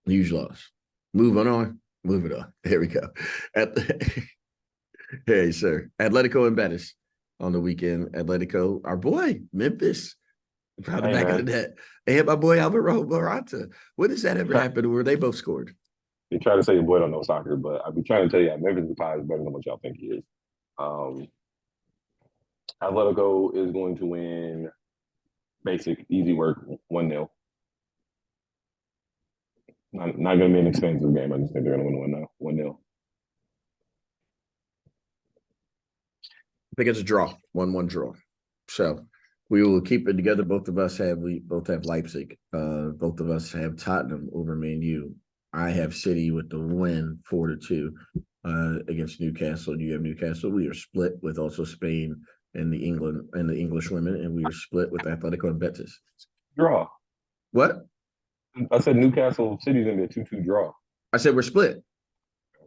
Huge loss. Moving on. There we go. Hey, sir. Atletico and Betis on the weekend. Atletico, our boy, Memphis. Proud the back of the net. They had my boy Alvaro Morata. When does that ever happen where they both scored? You try to say your boy don't know soccer, but I've been trying to tell you, Memphis Depay is better than what y'all think he is. Atletico is going to win basic, easy work, 1-0. Not going to be an expensive game. I just think they're going to win 1-0. I think it's a draw, 1-1 draw. So we will keep it together. Both of us have Leipzig. Both of us have Tottenham over Man U. I have City with the win 4-2 against Newcastle. You have Newcastle. We are split with also Spain and the English women, and we are split with Atletico and Betis. Draw. What? I said Newcastle City's gonna be a 2-2 draw. I said we're split.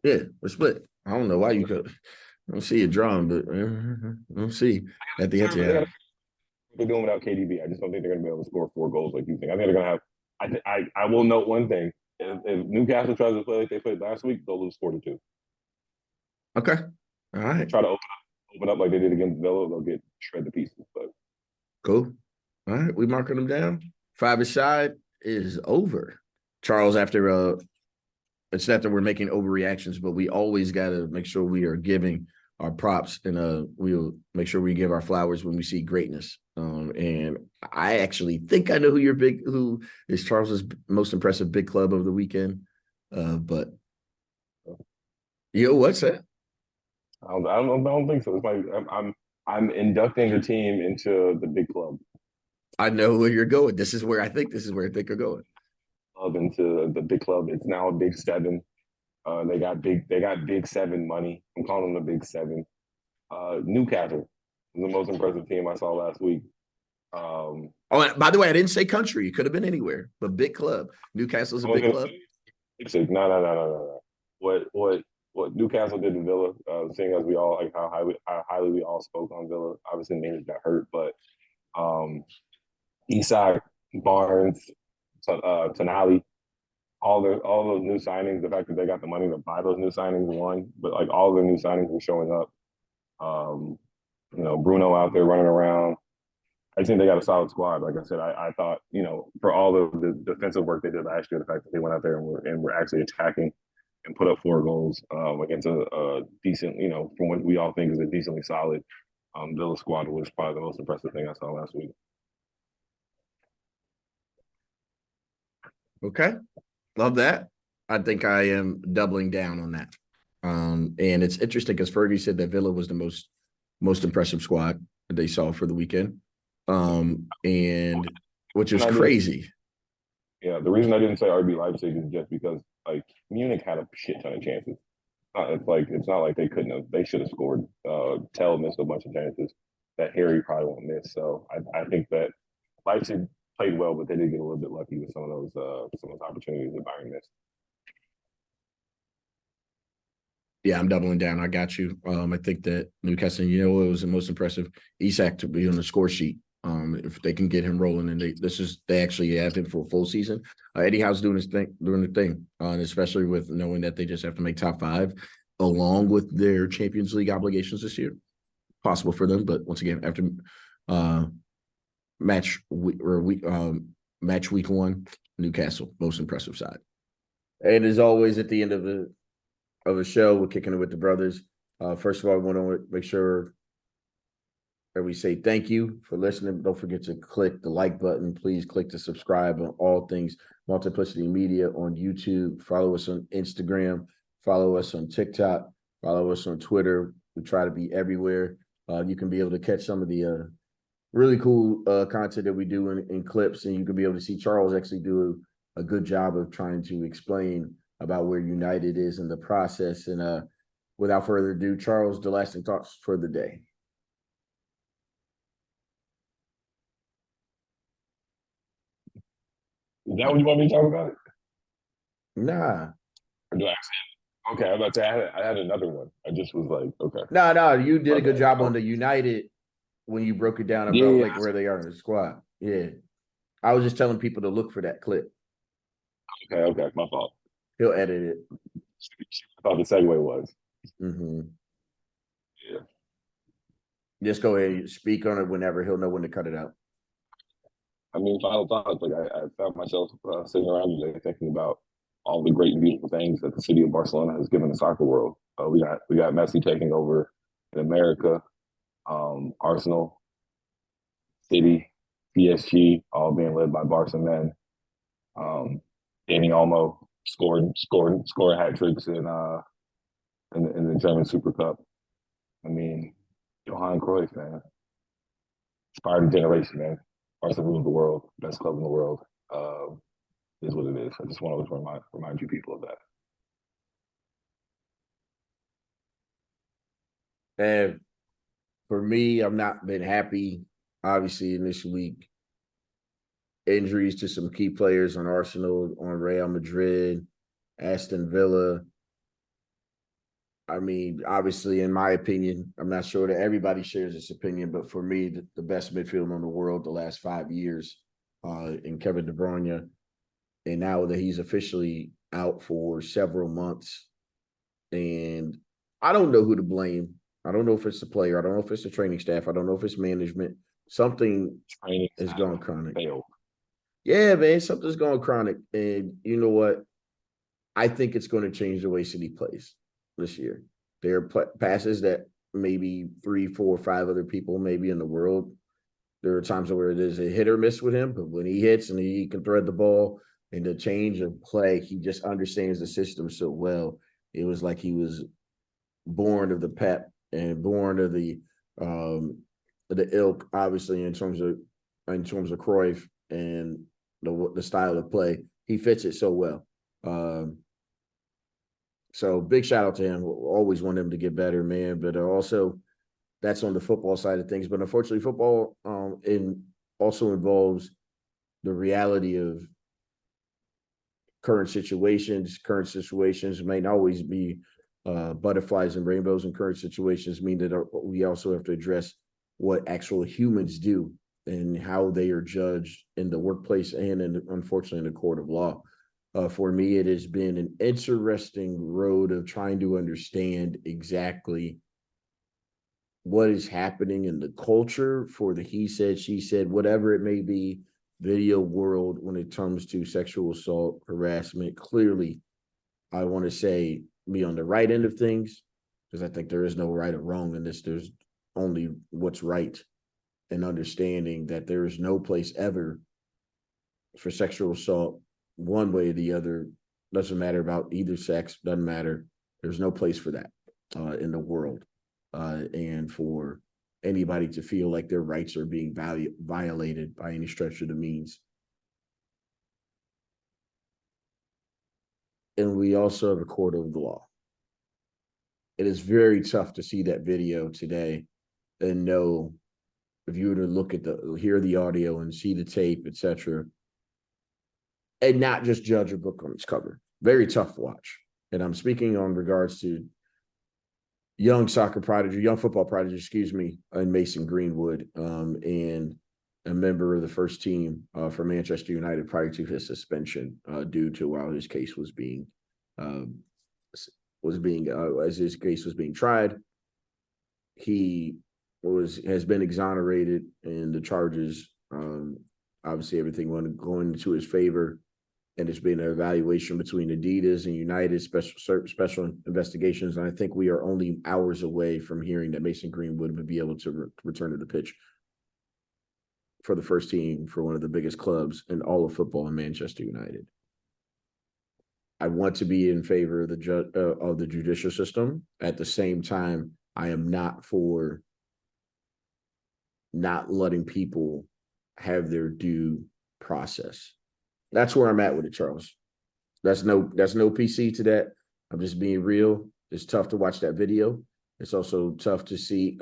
Yeah, we're split. I don't know why you could. I don't see it drawn, but we'll see at the end. They're doing without KDB. I just don't think they're gonna be able to score 4 goals like you think. I think they're gonna have. I will note one thing: if Newcastle tries to play like they played last week, they'll lose 4-2. Okay. All right. Try to open up like they did against Villa, they'll get shredded to pieces. But cool. All right, we marking them down. 5-a-side is over. Charles, after it's not that we're making overreactions, but we always got to make sure we are giving our props, and we'll make sure we give our flowers when we see greatness. And I actually think I know who is Charles's most impressive big club of the weekend. But what's that? I don't think so. It's like I'm inducting the team into the big club. I know where you're going. This is where I think you're going. Club into the big club. It's now a big seven. They got big seven money. I'm calling them the big seven. Newcastle was the most impressive team I saw last week. Oh, and by the way, I didn't say country. It could have been anywhere, but big club. Newcastle's a big club. No. What Newcastle did to Villa, seeing as we all like how highly we all spoke on Villa. Obviously, Neymar got hurt, but Isak, Barnes, Tonali, all those new signings. The fact that they got the money to buy those new signings, one, but like all the new signings were showing up. Bruno out there running around. I think they got a solid squad. Like I said, I thought, for all the defensive work they did last year, the fact that they went out there and were actually attacking and put up 4 goals against a decent, from what we all think is a decently solid Villa squad, was probably the most impressive thing I saw last week. Okay. Love that. I think I am doubling down on that. And it's interesting because Fergie said that Villa was the most impressive squad that they saw for the weekend. And which is crazy. Yeah, the reason I didn't say RB Leipzig is just because like Munich had a shit ton of chances. It's not like they couldn't have. They should have scored. Tell missed a bunch of chances that Harry probably won't miss. So I think that Leipzig played well, but they did get a little bit lucky with some of those opportunities that Bayern missed. Yeah, I'm doubling down. I got you. I think that Newcastle, it was the most impressive. Isak to be on the score sheet. If they can get him rolling, and they actually have him for a full season. Eddie Howe's doing the thing, and especially with knowing that they just have to make top 5, along with their Champions League obligations this year. Possible for them, but once again, after match week 1, Newcastle most impressive side. And as always, at the end of a show, we're kicking it with the brothers. First of all, I want to make sure that we say thank you for listening. Don't forget to click the like button. Please click to subscribe on all things Multiplicity Media on YouTube. Follow us on Instagram. Follow us on TikTok. Follow us on Twitter. We try to be everywhere. You can be able to catch some of the really cool content that we do in clips, and you can be able to see Charles actually do a good job of trying to explain about where United is in the process. And without further ado, Charles, the lasting thoughts for the day. Is that what you want me to talk about? Nah. Or do I actually? Okay, I'm about to say I had another one. I just was like, okay. No, you did a good job on the United when you broke it down about where they are in the squad. Yeah. I was just telling people to look for that clip. Okay, my fault. He'll edit it. I thought the segue was. Mm-hmm. Yeah. Just go ahead and speak on it whenever. He'll know when to cut it out. I mean, final thoughts. Like I found myself sitting around today thinking about all the great and beautiful things that the city of Barcelona has given the soccer world. We got Messi taking over in America, Arsenal, City, PSG, all being led by Barca men. Danny Olmo scoring hat tricks in the German Super Cup. I mean, Johan Cruyff, man, inspired a generation, man. Barcelona rules the world, best club in the world. Is what it is. I just want to remind you people of that. And for me, I've not been happy, obviously, in this week. Injuries to some key players on Arsenal, on Real Madrid, Aston Villa. I mean, obviously, in my opinion, I'm not sure that everybody shares this opinion, but for me, the best midfielder in the world the last 5 years, in Kevin De Bruyne. And now that he's officially out for several months, and I don't know who to blame. I don't know if it's the player. I don't know if it's the training staff. I don't know if it's management. Something is going chronic. Failed. Yeah, man, something's going chronic. And you know what? I think it's going to change the way City plays this year. There are passes that maybe 3, 4, 5 other people maybe in the world. There are times where it is a hit or miss with him, but when he hits and he can thread the ball and the change of play, he just understands the system so well. It was like he was born of the pep and born of the ilk, obviously in terms of Cruyff and the style of play. He fits it so well. So big shout out to him. Always want him to get better, man. But also, that's on the football side of things. But unfortunately, football also involves the reality of current situations. Current situations may not always be butterflies and rainbows, and current situations mean that we also have to address what actual humans do and how they are judged in the workplace and, unfortunately, in the court of law. For me, it has been an interesting road of trying to understand exactly what is happening in the culture for the he said, she said, whatever it may be, video world when it comes to sexual assault, harassment. Clearly, I want to say be on the right end of things, because I think there is no right or wrong in this. There's only what's right, and understanding that there is no place ever for sexual assault one way or the other. Doesn't matter about either sex, doesn't matter. There's no place for that in the world. And for anybody to feel like their rights are being violated by any stretch of the means. And we also have a court of the law. It is very tough to see that video today and know, if you were to look at hear the audio and see the tape, etc., and not just judge a book on its cover. Very tough to watch. And I'm speaking on regards to young football prodigy, and Mason Greenwood, and a member of the first team for Manchester United prior to his suspension due to while his case was being as his case was being tried. He has been exonerated, and the charges, obviously everything going into his favor. And it's been an evaluation between Adidas and United special investigations. And I think we are only hours away from hearing that Mason Greenwood would be able to return to the pitch for the first team for one of the biggest clubs in all of football in Manchester United. I want to be in favor of the judicial system. At the same time, I am not for not letting people have their due process. That's where I'm at with it, Charles. That's no PC to that. I'm just being real. It's tough to watch that video. It's also tough to see.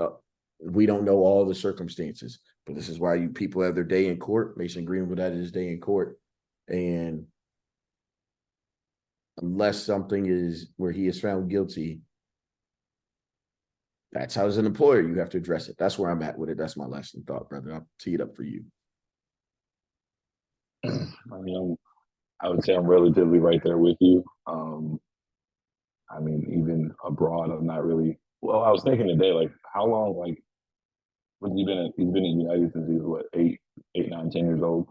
We don't know all the circumstances, but this is why people have their day in court. Mason Greenwood had his day in court. And unless something is where he is found guilty, that's how, as an employer, you have to address it. That's where I'm at with it. That's my last thought, brother. I'll tee it up for you. I mean, I would say I'm relatively right there with you. I mean, even abroad, I'm not really. Well, I was thinking today, like, how long, like, he's been in United since he was what, 8, 9, 10 years old.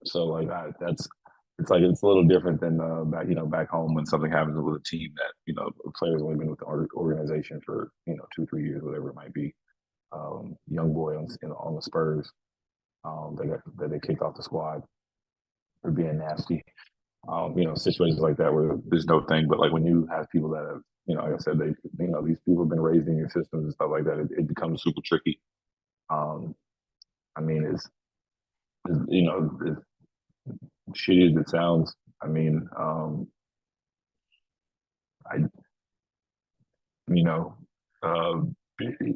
So like it's like it's a little different than back home when something happens with a team that the player's only been with the organization for 2, 3 years, whatever it might be. Young boy on the Spurs, they kicked off the squad for being nasty. Situations like that where there's no thing, but like when you have people that have, like I said, these people have been raised in your systems and stuff like that, it becomes super tricky. I mean, it's shitty as it sounds. I mean,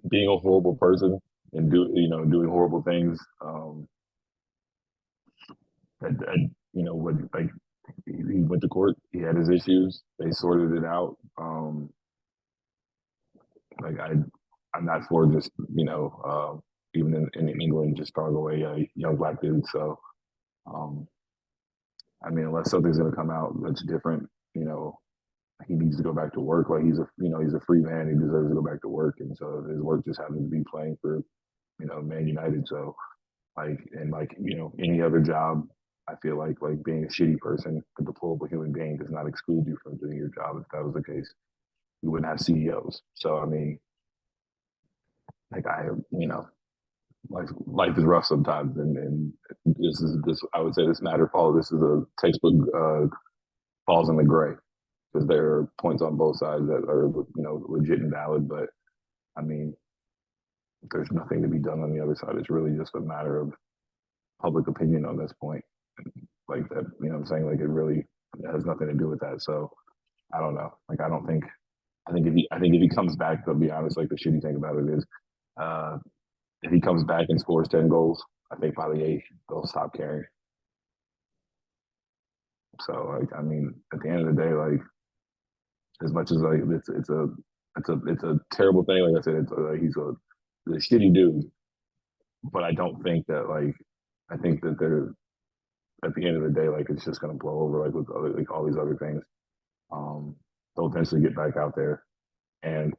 being a horrible person and doing horrible things. What, like, he went to court. He had his issues. They sorted it out. I'm not for just even in England just throwing away a young black dude. So I mean, unless something's going to come out that's different, he needs to go back to work. Like he's a free man. He deserves to go back to work, and so his work just happens to be playing for Man United. So like any other job, I feel like being a shitty person, a deplorable human being, does not exclude you from doing your job. If that was the case, we wouldn't have CEOs. So I mean, like life is rough sometimes, and this I would say this matter falls. This is a textbook falls in the gray because there are points on both sides that are legit and valid. But I mean, there's nothing to be done on the other side. It's really just a matter of public opinion on this point. Like that, what I'm saying? Like it really has nothing to do with that. So I don't know. Like I think if he comes back, to be honest, like the shitty thing about it is if he comes back and scores 10 goals, I think by the eighth they'll stop caring. So like I mean, at the end of the day, like as much as like it's a terrible thing. Like I said, he's a shitty dude, but I don't think that I think that they're at the end of the day, like it's just gonna blow over like with all these other things. They'll eventually get back out there, and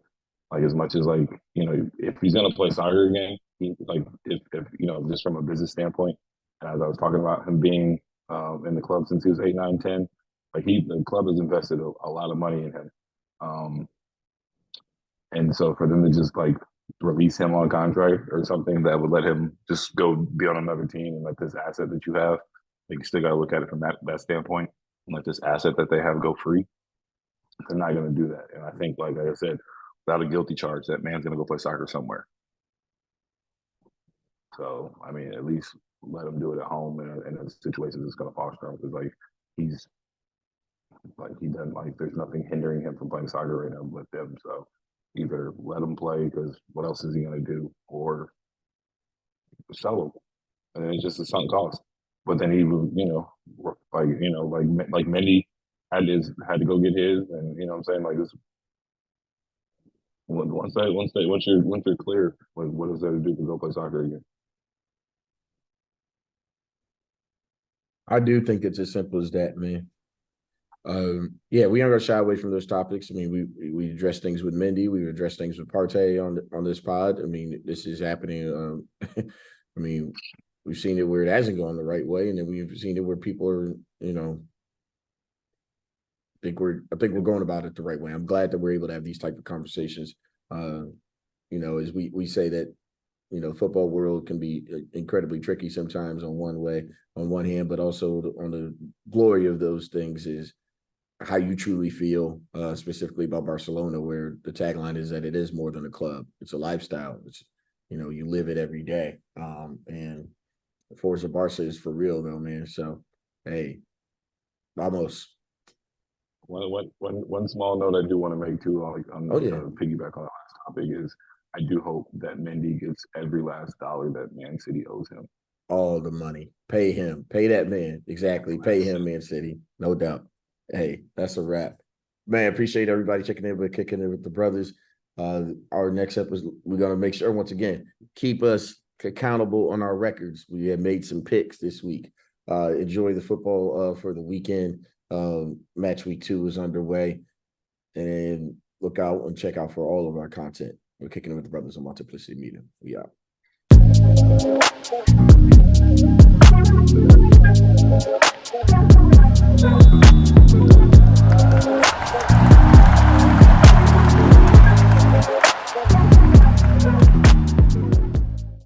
like as much as if he's gonna play soccer again, if just from a business standpoint, and as I was talking about him being in the club since he was 8, 9, 10, like the club has invested a lot of money in him, and so for them to just release him on contract or something that would let him just go be on another team and let this asset that you have, like you still got to look at it from that standpoint and let this asset that they have go free. They're not going to do that, and I think like I said, without a guilty charge, that man's going to go play soccer somewhere. So I mean, at least let him do it at home in a situation that's going to foster him because he's he doesn't there's nothing hindering him from playing soccer right now with them. So either let him play because what else is he going to do, or sell him, and it's just a sunk cost. But then he was, like Mendy had to go get his, and what I'm saying, like this. Once you're clear, like what is there to do to go play soccer again? I do think it's as simple as that, man. Yeah, we aren't gonna shy away from those topics. I mean, we address things with Mendy, we address things with Partey on this pod. I mean, this is happening. I mean, we've seen it where it hasn't gone the right way, and then we've seen it where people are, I think we're going about it the right way. I'm glad that we're able to have these type of conversations. As we say that, football world can be incredibly tricky sometimes on one hand, but also on the glory of those things is how you truly feel, specifically about Barcelona, where the tagline is that it is more than a club. It's a lifestyle. It's, you live it every day. And Forza Barca is for real though, man. So, hey, vamos. One small note I do want to make too, piggyback on the last topic is I do hope that Mendy gets every last dollar that Man City owes him. All the money. Pay him. Pay that man. Exactly. Pay him, Man City. No doubt. Hey, that's a wrap. Man, appreciate everybody kicking in with the brothers. Our next episode, we're going to make sure, once again, keep us accountable on our records. We have made some picks this week. Enjoy the football for the weekend. Match week 2 is underway. And look out and check out for all of our content. We're kicking it with the brothers on Multiplicity Media. We out.